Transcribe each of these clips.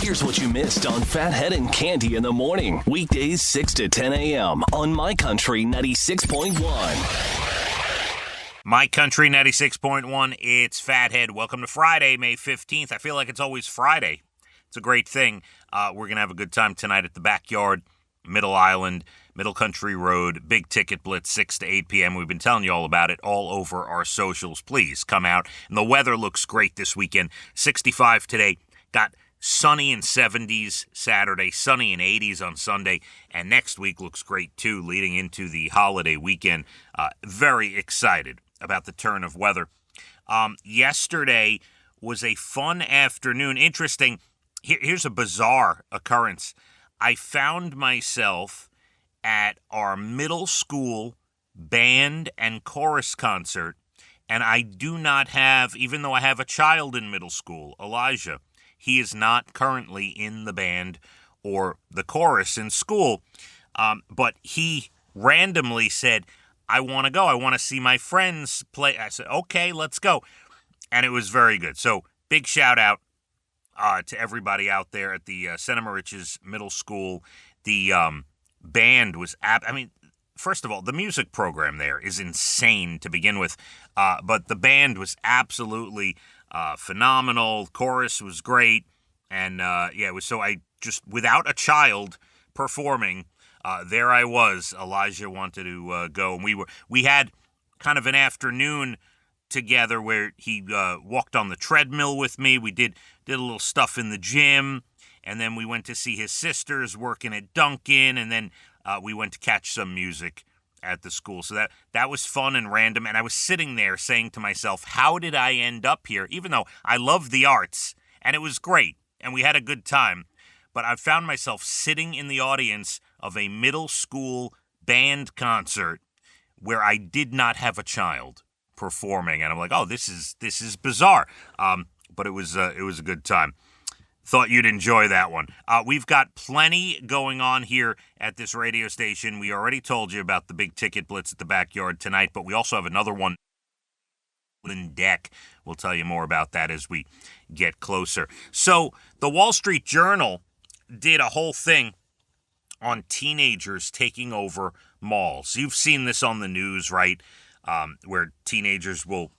Here's what you missed on Phathead and Cande in the morning. Weekdays 6 to 10 a.m. on My Country 96.1. My Country 96.1, it's Phathead. Welcome to Friday, May 15th. I feel like it's always Friday. It's a great thing. We're going to have a good time tonight at the Backyard, Middle Island, Middle Country Road, Big Ticket Blitz, 6 to 8 p.m. We've been telling you all about it all over our socials. Please come out. And the weather looks great this weekend. 65 today. Got sunny in 70s Saturday, sunny in 80s on Sunday, and next week looks great too, leading into the holiday weekend. Very excited about the turn of weather. Yesterday was a fun afternoon. Interesting. Here's a bizarre occurrence. I found myself at our middle school band and chorus concert, and I do not have, even though I have a child in middle school, Elijah, he is not currently in the band or the chorus in school, but he randomly said, I want to go. I want to see my friends play. I said, okay, let's go. And it was very good. So big shout out to everybody out there at the Santa Marich's Middle School. The band was, first of all, the music program there is insane to begin with, but the band was absolutely phenomenal. Chorus was great, and it was so I just without a child performing. There I was. Elijah wanted to go, and we had kind of an afternoon together where he walked on the treadmill with me. We did a little stuff in the gym, and then we went to see his sisters working at Dunkin', and then we went to catch some music at the school. So that was fun and random, and I was sitting there saying to myself, how did I end up here? Even though I love the arts, and it was great, and we had a good time, but I found myself sitting in the audience of a middle school band concert where I did not have a child performing, and I'm like, oh, this is bizarre, but it was a good time. Thought you'd enjoy that one. We've got plenty going on here at this radio station. We already told you about the Big Ticket Blitz at the Backyard tonight, but we also have another one in deck. We'll tell you more about that as we get closer. So the Wall Street Journal did a whole thing on teenagers taking over malls. You've seen this on the news, right? Where teenagers will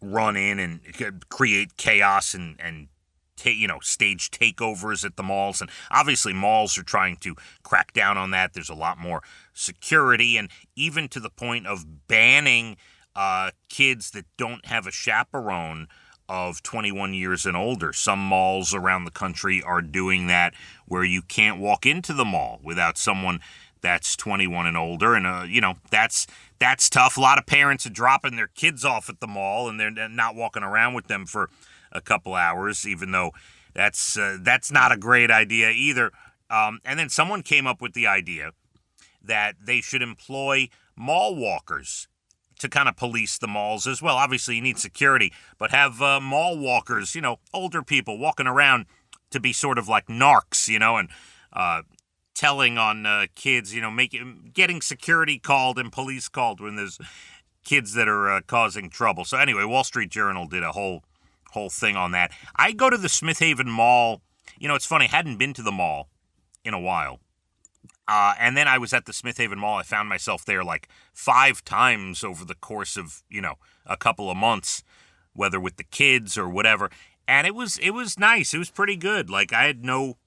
run in and create chaos and stage takeovers at the malls. And obviously malls are trying to crack down on that. There's a lot more security, and even to the point of banning kids that don't have a chaperone of 21 years and older. Some malls around the country are doing that, where you can't walk into the mall without someone that's 21 and older. And, that's tough. A lot of parents are dropping their kids off at the mall, and they're not walking around with them for a couple hours, even though that's not a great idea either. And then someone came up with the idea that they should employ mall walkers to kind of police the malls as well. Obviously, you need security, but have mall walkers, older people walking around to be sort of like narcs, and telling on kids, getting security called and police called when there's kids that are causing trouble. So anyway, Wall Street Journal did a whole thing on that. I go to the Smith Haven Mall. It's funny, I hadn't been to the mall in a while. And then I was at the Smith Haven Mall. I found myself there like 5 times over the course of, a couple of months, whether with the kids or whatever. And it was nice. It was pretty good. Like, I had no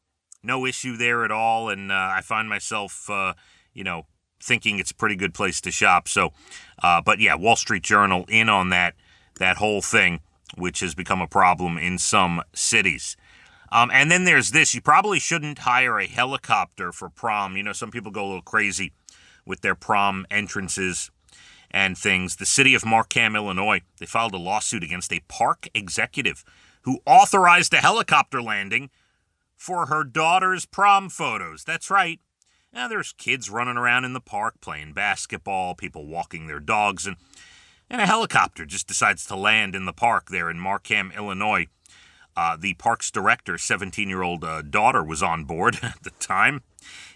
issue there at all. And I find myself, thinking it's a pretty good place to shop. So, but yeah, Wall Street Journal in on that whole thing, which has become a problem in some cities. And then there's this. You probably shouldn't hire a helicopter for prom. Some people go a little crazy with their prom entrances and things. The city of Markham, Illinois, they filed a lawsuit against a park executive who authorized a helicopter landing for her daughter's prom photos. That's right. Now, there's kids running around in the park playing basketball, people walking their dogs, and a helicopter just decides to land in the park there in Markham, Illinois. The park's director, 17-year-old daughter, was on board at the time.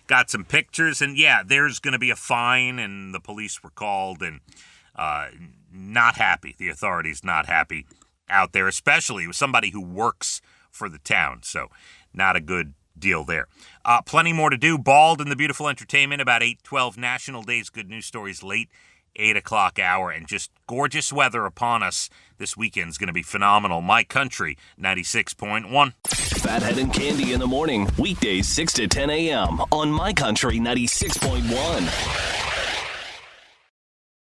Got some pictures, and yeah, there's going to be a fine, and the police were called, and not happy. The authorities not happy out there, especially with somebody who works for the town. So not a good deal there. Plenty more to do. Bald and the Beautiful Entertainment, about 8:12 National Days. Good news stories late 8 o'clock hour, and just gorgeous weather upon us this weekend's going to be phenomenal. My Country 96.1. Phathead and Cande in the morning, weekdays 6 to 10 a.m. on My Country 96.1.